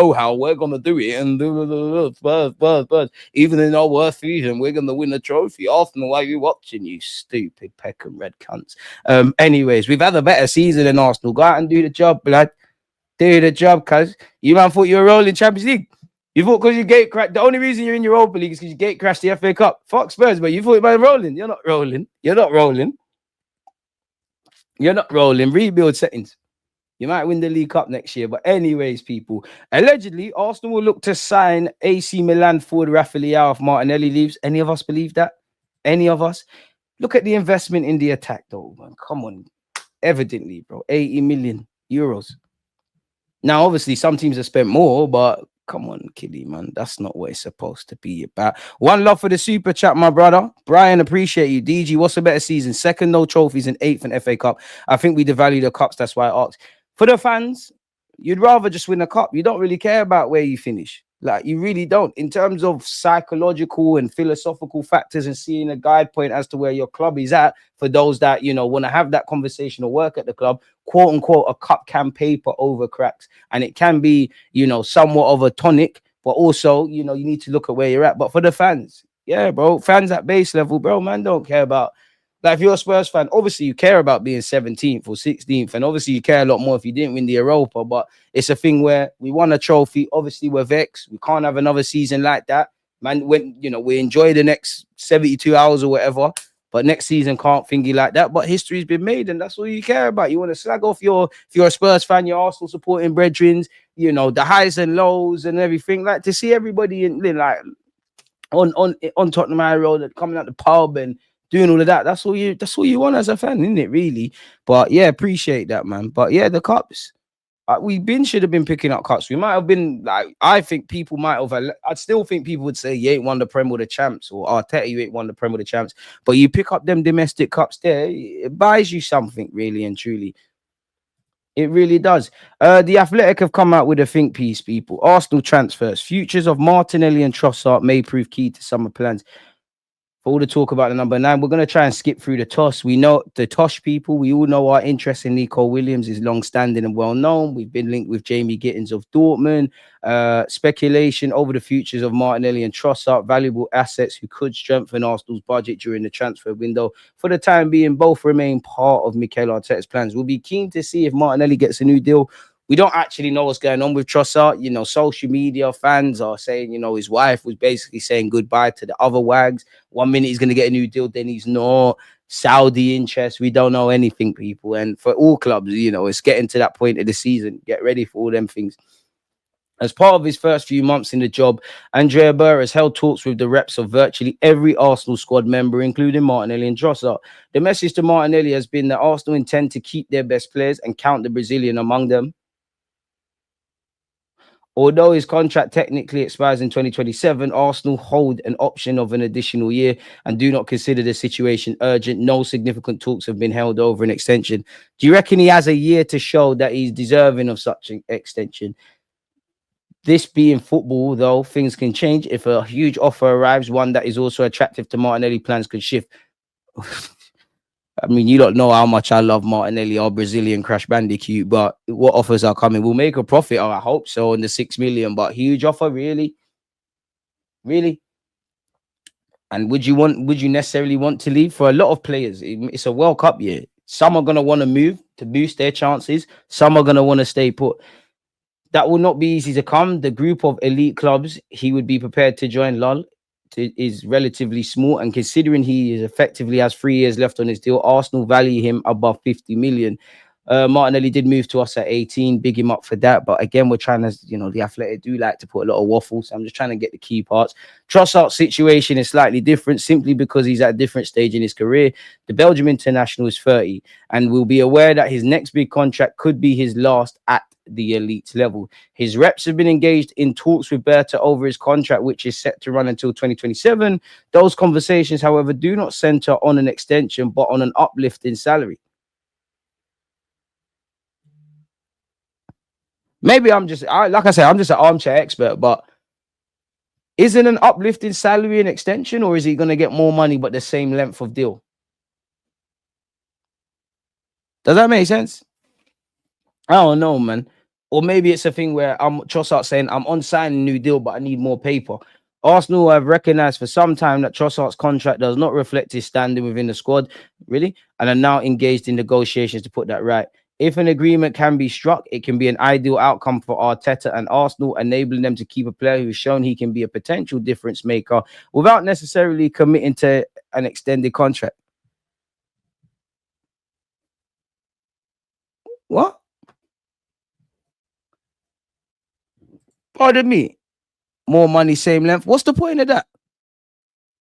know how we're gonna do it, and Spurs. Even in our worst season, we're gonna win a trophy. Arsenal, why are you watching, you stupid Peckham red cunts? Anyways, we've had a better season than Arsenal. Go out and do the job, blood. Do the job, cuz you man thought you were rolling Champions League. You thought because you gate crashed. The only reason you're in Europa League is because you gate crashed the FA Cup. Fuck Spurs, but you thought you were rolling. You're not rolling. You're not rolling. You're not rolling. Rebuild settings. You might win the League Cup next year. But anyways, people, allegedly, Arsenal will look to sign AC Milan forward Rafa Leao if Martinelli leaves. Any of us believe that? Any of us? Look at the investment in the attack, though, man. Come on. Evidently, bro. 80 million euros. Now, obviously, some teams have spent more, but come on, Killy, man. That's not what it's supposed to be about. One love for the super chat, my brother. Brian, appreciate you. DG, what's a better season? Second, no trophies, and eighth in FA Cup. I think we devalue the cups. That's why I asked. For the fans, you'd rather just win a cup. You don't really care about where you finish. Like, you really don't. In terms of psychological and philosophical factors and seeing a guide point as to where your club is at, for those that, you know, want to have that conversation or work at the club, quote unquote, a cup can paper over cracks. And it can be, you know, somewhat of a tonic, but also, you know, you need to look at where you're at. But for the fans, yeah, bro, fans at base level, bro, man, don't care about. Like, if you're a Spurs fan, obviously you care about being 17th or 16th, and obviously you care a lot more if you didn't win the Europa, but it's a thing where we won a trophy. Obviously, we're vexed. We can't have another season like that. Man, when, you know, we enjoy the next 72 hours or whatever, but next season can't thingy like that. But history's been made, and that's all you care about. You want to slag off if you're a Spurs fan, your Arsenal supporting brethren, you know, the highs and lows and everything. Like, to see everybody in, like, on Tottenham High Road, coming out the pub and doing all of that. That's all you want as a fan, isn't it, really? But yeah, appreciate that, man. But yeah, the cups. Should have been picking up cups. We might have been, like, I think people might have. I'd still think people would say you ain't won the Prem with the champs, or Arteta, you ain't won the Prem with the champs. But you pick up them domestic cups there, it buys you something, really and truly. It really does. The Athletic have come out with a think piece, people. Arsenal transfers. Futures of Martinelli and Trossard may prove key to summer plans. For all the talk about the number 9, we're going to try and skip through the toss. We know the Tosh people. We all know our interest in Nico Williams is long-standing and well-known. We've been linked with Jamie Gittins of Dortmund. Speculation over the futures of Martinelli and Trossard, valuable assets who could strengthen Arsenal's budget during the transfer window. For the time being, both remain part of Mikel Arteta's plans. We'll be keen to see if Martinelli gets a new deal. We don't actually know what's going on with Trossard. You know, social media fans are saying, you know, his wife was basically saying goodbye to the other wags. 1 minute he's going to get a new deal, then he's not. Saudi interest, we don't know anything, people. And for all clubs, you know, it's getting to that point of the season. Get ready for all them things. As part of his first few months in the job, Andrea Berra has held talks with the reps of virtually every Arsenal squad member, including Martinelli and Trossard. The message to Martinelli has been that Arsenal intend to keep their best players and count the Brazilian among them. Although his contract technically expires in 2027, Arsenal hold an option of an additional year and do not consider the situation urgent. No significant talks have been held over an extension. Do you reckon he has a year to show that he's deserving of such an extension? This being football, though, things can change. If a huge offer arrives, one that is also attractive to Martinelli, plans could shift. I mean, you don't know how much I love Martinelli or Brazilian Crash Bandicoot, but what offers are coming? We'll make a profit, or I hope so, on the 6 million, but huge offer, really? Really? And would you necessarily want to leave? For a lot of players, it's a World Cup year. Some are going to want to move to boost their chances. Some are going to want to stay put. That will not be easy to come. The group of elite clubs he would be prepared to join, is relatively small, and considering he is effectively has 3 years left on his deal, Arsenal value him above 50 million. Martinelli did move to us at 18, big him up for that, but again, we're trying to, you know, the Athletic do like to put a lot of waffles, so I'm just trying to get the key parts. Trossard's situation is slightly different simply because he's at a different stage in his career. The Belgium international is 30 and will be aware that his next big contract could be his last at the elite level. His reps have been engaged in talks with Berta over his contract, which is set to run until 2027. Those conversations, however, do not center on an extension, but on an uplift in salary. Maybe I'm just an armchair expert, but isn't an uplift in salary an extension, or is he going to get more money but the same length of deal? Does that make sense? I don't know, man. Or maybe it's a thing where I'm Trossard saying I'm on signing a new deal, but I need more paper. Arsenal have recognised for some time that Trossard's contract does not reflect his standing within the squad, really, and are now engaged in negotiations to put that right. If an agreement can be struck, it can be an ideal outcome for Arteta and Arsenal, enabling them to keep a player who's shown he can be a potential difference maker without necessarily committing to an extended contract. What? Pardon me. More money, same length. What's the point of that?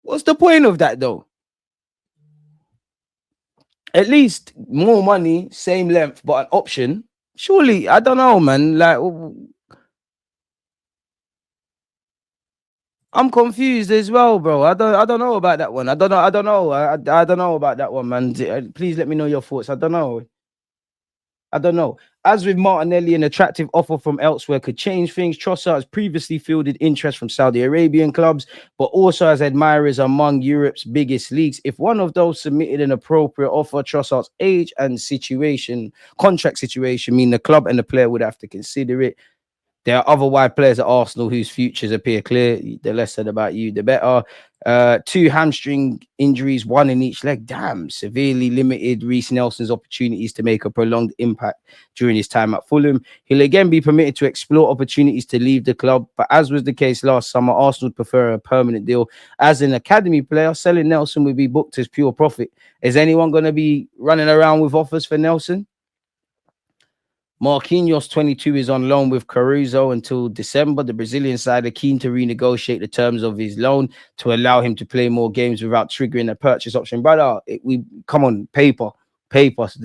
What's the point of that, though? At least more money, same length, but an option. Surely, I don't know, man. Like, I'm confused as well, bro. I don't know about that one. I don't know. I don't know about that one, man. Please let me know your thoughts. I don't know. I don't know. As with Martinelli, an attractive offer from elsewhere could change things. Trossard has previously fielded interest from Saudi Arabian clubs, but also has admirers among Europe's biggest leagues. If one of those submitted an appropriate offer, Trossard's age and contract situation, mean the club and the player would have to consider it. There are other wide players at Arsenal whose futures appear clear. The less said about you, the better. 2 hamstring injuries, 1 in each leg. Damn, severely limited Reece Nelson's opportunities to make a prolonged impact during his time at Fulham. He'll again be permitted to explore opportunities to leave the club, but as was the case last summer, Arsenal would prefer a permanent deal. As an academy player, selling Nelson would be booked as pure profit. Is anyone going to be running around with offers for Nelson? Marquinhos, 22, is on loan with Caruso until December. The Brazilian side are keen to renegotiate the terms of his loan to allow him to play more games without triggering a purchase option. Brother, we come on, paper.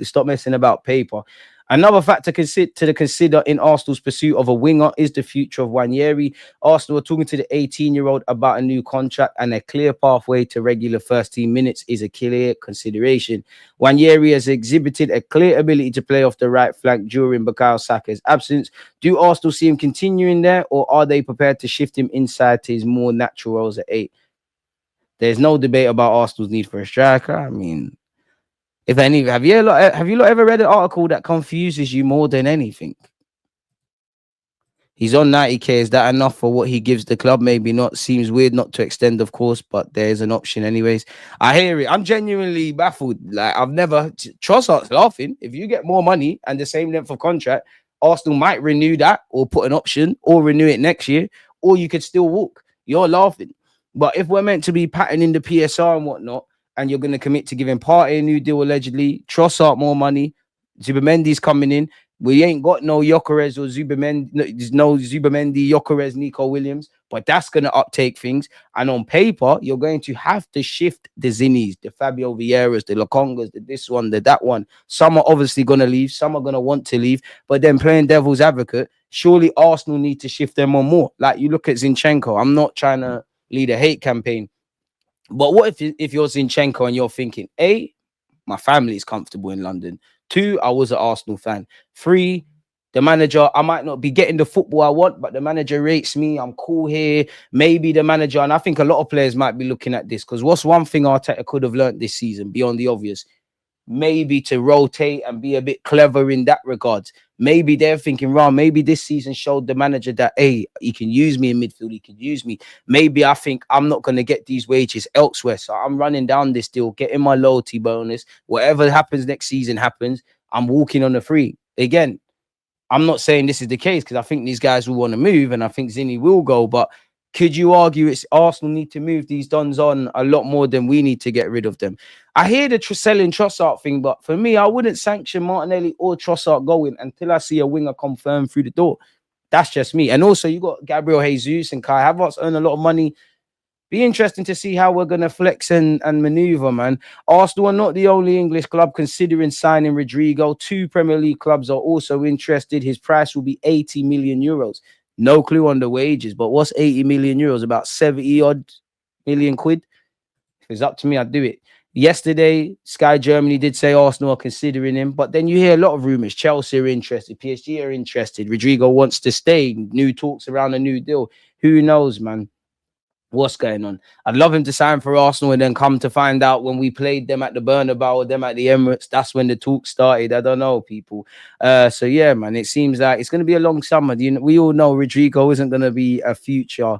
Stop messing about paper. Another factor to consider in Arsenal's pursuit of a winger is the future of Nwaneri. Arsenal are talking to the 18-year-old about a new contract, and a clear pathway to regular first-team minutes is a clear consideration. Nwaneri has exhibited a clear ability to play off the right flank during Bukayo Saka's absence. Do Arsenal see him continuing there, or are they prepared to shift him inside to his more natural roles at 8? There's no debate about Arsenal's need for a striker. I mean, if any, have you ever read an article that confuses you more than anything? He's on 90k. Is that enough for what he gives the club? Maybe not. Seems weird not to extend, of course, but there's an option anyways. I hear it. I'm genuinely baffled. Like, I've never... Trossard's laughing. If you get more money and the same length of contract, Arsenal might renew that or put an option or renew it next year, or you could still walk. You're laughing. But if we're meant to be patterning the PSR and whatnot, and you're going to commit to giving Partey a new deal allegedly, Trossard more money, Zubimendi's coming in, we ain't got no Gyökeres or Zubimendi, no Zubimendi, Gyökeres, Nico Williams, but that's going to uptake things. And on paper, you're going to have to shift the Zinnies, the Fabio Vieiras, the Lokongas, the this one, the that one. Some are obviously going to leave. Some are going to want to leave. But then playing devil's advocate, surely Arsenal need to shift them on more. Like you look at Zinchenko. I'm not trying to lead a hate campaign. But what if you're Zinchenko and you're thinking, A, my family is comfortable in London. 2, I was an Arsenal fan. 3, the manager, I might not be getting the football I want, but the manager rates me. I'm cool here. Maybe the manager, and I think a lot of players might be looking at this, because what's one thing Arteta could have learned this season beyond the obvious? Maybe to rotate and be a bit clever in that regard. Maybe they're thinking, right, maybe this season showed the manager that, hey, he can use me in midfield, he can use me. Maybe I think I'm not going to get these wages elsewhere, so I'm running down this deal, getting my loyalty bonus. Whatever happens next season happens. I'm walking on a free. Again, I'm not saying this is the case, because I think these guys will want to move, and I think Zinni will go, but could you argue it's Arsenal need to move these dons on a lot more than we need to get rid of them? I hear the selling Trossard thing, but for me, I wouldn't sanction Martinelli or Trossard going until I see a winger confirmed through the door. That's just me. And also, you got Gabriel Jesus and Kai Havertz earn a lot of money. Be interesting to see how we're going to flex and maneuver, man. Arsenal are not the only English club considering signing Rodrygo. 2 Premier League clubs are also interested. His price will be 80 million euros. No clue on the wages, but what's 80 million euros? About 70 odd million quid. If it's up to me, I'd do it. Yesterday, Sky Germany did say Arsenal are considering him, but then you hear a lot of rumours. Chelsea are interested, PSG are interested, Rodrygo wants to stay, new talks around a new deal. Who knows, man? What's going on? I'd love him to sign for Arsenal and then come to find out when we played them at the Bernabeu or them at the Emirates, that's when the talk started. I don't know, people. So yeah, man, it seems like it's going to be a long summer. We all know Rodrygo isn't going to be a future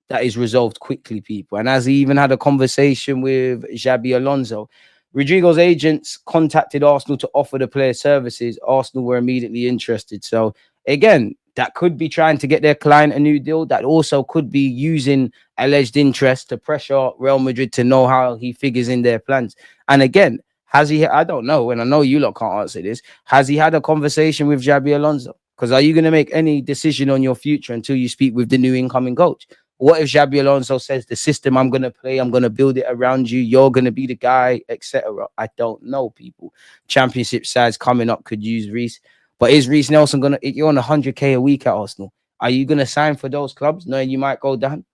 that is resolved quickly, people. And as he even had a conversation with Xabi Alonso, Rodrigo's agents contacted Arsenal to offer the player services. Arsenal were immediately interested. So again, that could be trying to get their client a new deal. That also could be using alleged interest to pressure Real Madrid to know how he figures in their plans. And again, has he? I don't know. And I know you lot can't answer this. Has he had a conversation with Xabi Alonso? Because are you going to make any decision on your future until you speak with the new incoming coach? What if Xabi Alonso says the system I'm going to play, I'm going to build it around you, you're going to be the guy, etc.? I don't know, people. Championship sides coming up could use Reece. But is Reece Nelson going to, you're on 100K a week at Arsenal. Are you going to sign for those clubs knowing you might go down?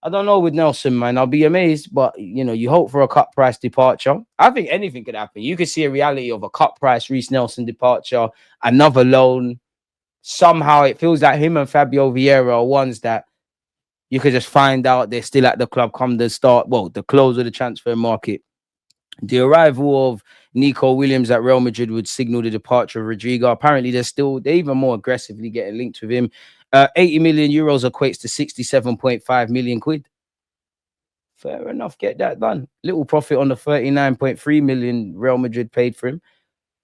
I don't know with Nelson, man. I'll be amazed, but you hope for a cut price departure. I think anything could happen. You could see a reality of a cut price Reece Nelson departure, another loan. Somehow it feels like him and Fabio Vieira are ones that you could just find out they're still at the club come the close of the transfer market. The arrival of Nico Williams at Real Madrid would signal the departure of Rodrygo. Apparently, they're even more aggressively getting linked with him. 80 million euros equates to 67.5 million quid. Fair enough, get that done. Little profit on the 39.3 million Real Madrid paid for him.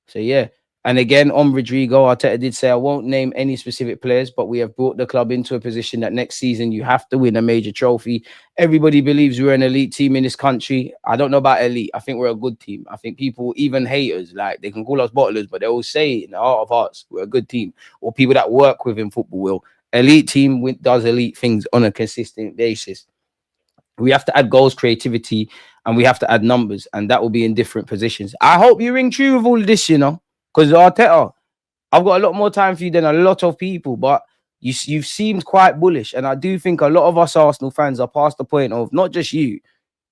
So yeah. And again, on Rodrygo, Arteta did say, I won't name any specific players, but we have brought the club into a position that next season you have to win a major trophy. Everybody believes we're an elite team in this country. I don't know about elite. I think we're a good team. I think people, even haters, like they can call us bottlers, but they will say in the heart of hearts, we're a good team. Or people that work within football will. Elite team does elite things on a consistent basis. We have to add goals, creativity, and we have to add numbers, and that will be in different positions. I hope you ring true with all of this, because Arteta, I've got a lot more time for you than a lot of people, but you've seemed quite bullish, and I do think a lot of us Arsenal fans are past the point of not just you,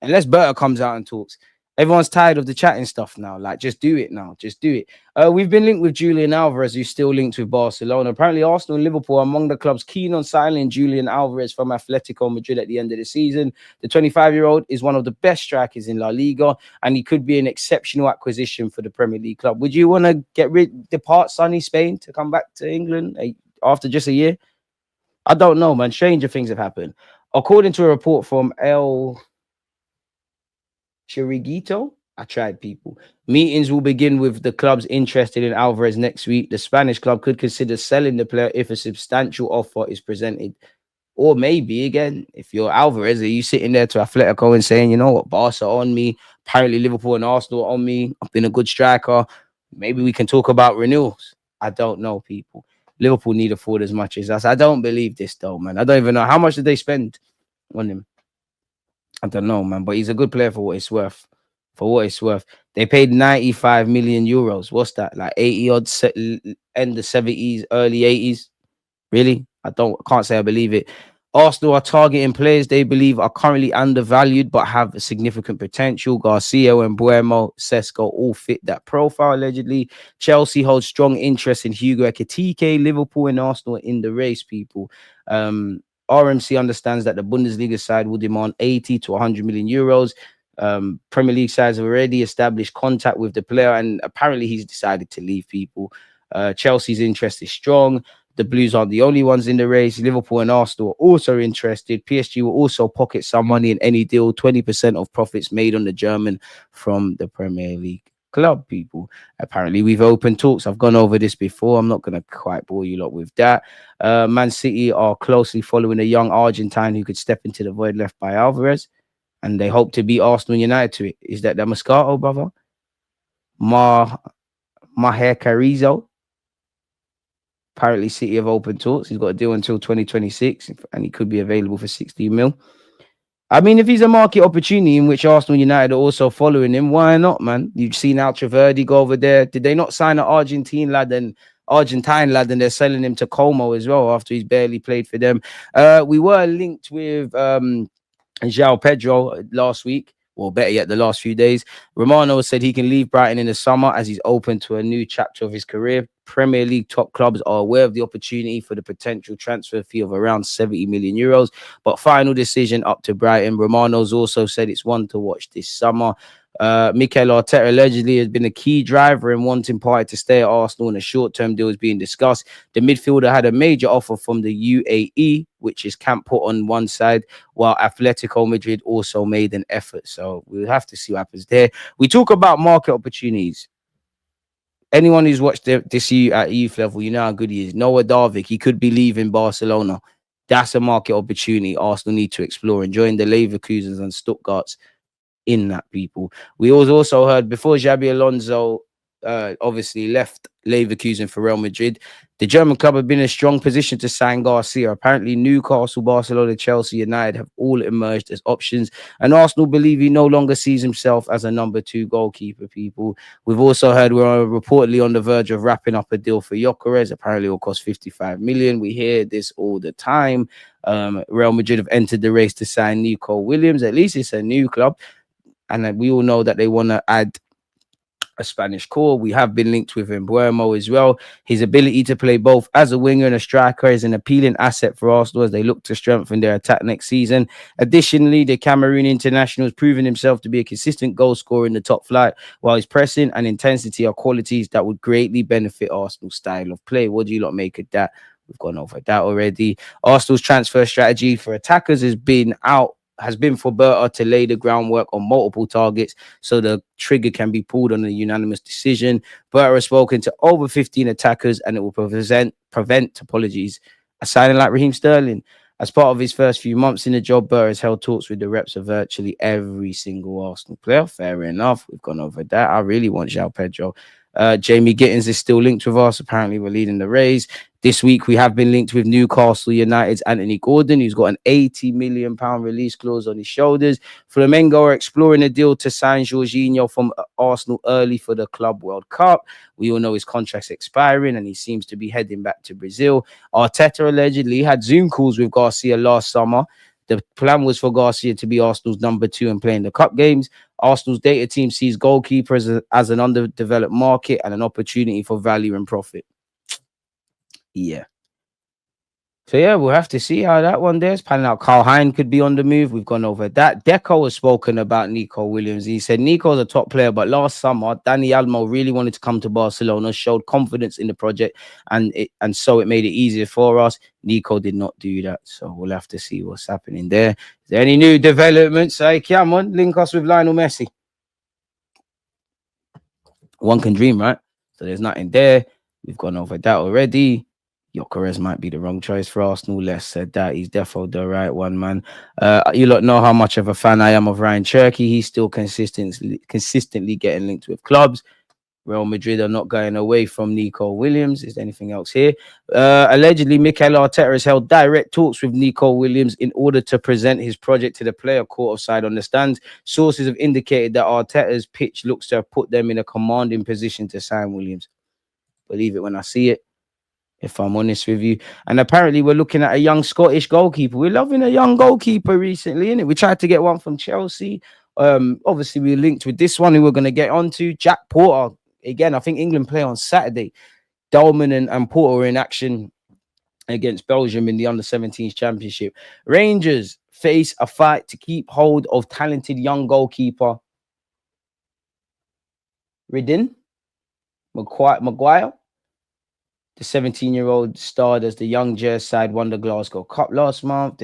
unless Berta comes out and talks. Everyone's tired of the chatting stuff now. Like, just do it now. Just do it. We've been linked with Julian Alvarez, who's still linked with Barcelona. Apparently, Arsenal and Liverpool are among the clubs keen on signing Julian Alvarez from Atletico Madrid at the end of the season. The 25-year-old is one of the best strikers in La Liga, and he could be an exceptional acquisition for the Premier League club. Would you want to depart sunny Spain to come back to England after just a year? I don't know, man. Stranger things have happened. According to a report from El Chiriguito, I tried, people. Meetings will begin with the clubs interested in Alvarez next week. The Spanish club could consider selling the player if a substantial offer is presented. Or maybe, again, if you're Alvarez, are you sitting there to Atletico and saying, you know what, Barca on me, apparently Liverpool and Arsenal on me, I've been a good striker. Maybe we can talk about renewals. I don't know, people. Liverpool need a forward as much as us. I don't believe this, though, man. I don't even know. How much did they spend on him? I don't know, man, but he's a good player for what it's worth. For what it's worth, they paid 95 million euros. What's that? Like 80 odd, end the 70s, early 80s. Really? I can't say I believe it. Arsenal are targeting players they believe are currently undervalued but have a significant potential. Garcia and Buemo, Sesko all fit that profile, allegedly. Chelsea holds strong interest in Hugo Ekitike. Liverpool and Arsenal are in the race, people. RMC understands that the Bundesliga side will demand 80 to 100 million euros. Premier League sides have already established contact with the player, and apparently he's decided to leave, people. Chelsea's interest is strong. The Blues aren't the only ones in the race. Liverpool and Arsenal are also interested. PSG will also pocket some money in any deal, 20% of profits made on the German from the Premier League club, people. Apparently, we've opened talks. I've gone over this before. I'm not going to quite bore you lot with that. Man City are closely following a young Argentine who could step into the void left by Alvarez, and they hope to beat Arsenal United to it. Is that the Moscato, brother? Maher Carrizo. Apparently, City have opened talks. He's got a deal until 2026, and he could be available for 60 mil. I mean, if he's a market opportunity in which Arsenal United are also following him, why not, man? You've seen Altraverdi go over there. Did they not sign an Argentine lad and they're selling him to Como as well after he's barely played for them? We were linked with João Pedro last week. or better yet, the last few days. Romano said he can leave Brighton in the summer as he's open to a new chapter of his career. Premier League top clubs are aware of the opportunity for the potential transfer fee of around 70 million euros, but final decision up to Brighton. Romano's also said it's one to watch this summer. Mikel Arteta allegedly has been a key driver in wanting Partey to stay at Arsenal, and a short-term deal is being discussed. The midfielder had a major offer from the UAE, which is camp put on one side, while Atletico Madrid also made an effort. So we'll have to see what happens there. We talk about market opportunities. Anyone who's watched this year at youth level, you know how good he is. Noah Darvik, he could be leaving Barcelona. That's a market opportunity Arsenal need to explore, enjoying the Leverkusens and Stuttgarts in that, people. We also heard before Xabi Alonso obviously left Leverkusen for Real Madrid, the German club have been in a strong position to sign Garcia. Apparently, Newcastle, Barcelona, Chelsea, United have all emerged as options, and Arsenal believe he no longer sees himself as a number 2 goalkeeper, people. We've also heard we're reportedly on the verge of wrapping up a deal for Gyökeres. Apparently, it will cost 55 million. We hear this all the time. Real Madrid have entered the race to sign Nico Williams. At least it's a new club. And we all know that they want to add a Spanish core. We have been linked with Mbuemo as well. His ability to play both as a winger and a striker is an appealing asset for Arsenal as they look to strengthen their attack next season. Additionally, the Cameroon international has proven himself to be a consistent goal scorer in the top flight, while his pressing and intensity are qualities that would greatly benefit Arsenal's style of play. What do you lot make of that? We've gone over that already. Arsenal's transfer strategy for attackers has been for Berta to lay the groundwork on multiple targets so the trigger can be pulled on a unanimous decision. Berta has spoken to over 15 attackers, and it will prevent a signing like Raheem Sterling. As part of his first few months in the job, Berta has held talks with the reps of virtually every single Arsenal player. Fair enough. We've gone over that. I really want João Pedro. Jamie Gittins is still linked with us. Apparently, we're leading the race. This week, we have been linked with Newcastle United's Anthony Gordon, who's got an £80 million release clause on his shoulders. Flamengo are exploring a deal to sign Jorginho from Arsenal early for the Club World Cup. We all know his contract's expiring, and he seems to be heading back to Brazil. Arteta allegedly had Zoom calls with Garcia last summer. The plan was for Garcia to be Arsenal's number 2 and play in the cup games. Arsenal's data team sees goalkeepers as an underdeveloped market and an opportunity for value and profit. Yeah. So, yeah, we'll have to see how that one there is panning out. Carl Hein could be on the move. We've gone over that. Deco has spoken about Nico Williams. He said Nico's a top player, but last summer, Dani Almo really wanted to come to Barcelona, showed confidence in the project, and so it made it easier for us. Nico did not do that. So we'll have to see what's happening there. Is there any new developments? Hey, come on, link us with Lionel Messi. One can dream, right? So there's nothing there. We've gone over that already. Gyökeres might be the wrong choice for Arsenal. Less said that. He's definitely the right one, man. You lot know how much of a fan I am of Ryan Cherky. He's still consistently getting linked with clubs. Real Madrid are not going away from Nico Williams. Is there anything else here? Allegedly, Mikel Arteta has held direct talks with Nico Williams in order to present his project to the player court of side on the stands. Sources have indicated that Arteta's pitch looks to have put them in a commanding position to sign Williams. Believe it when I see it, if I'm honest with you. And apparently we're looking at a young Scottish goalkeeper. We're loving a young goalkeeper recently, innit? We tried to get one from Chelsea. Obviously we linked with this one who we're going to get onto, Jack Porter. Again, I think England play on Saturday. Dolman and Porter are in action against Belgium in the under-17s championship. Rangers face a fight to keep hold of talented young goalkeeper Ridden Maguire. The 17-year-old starred as the young Jers side won the Glasgow Cup last month.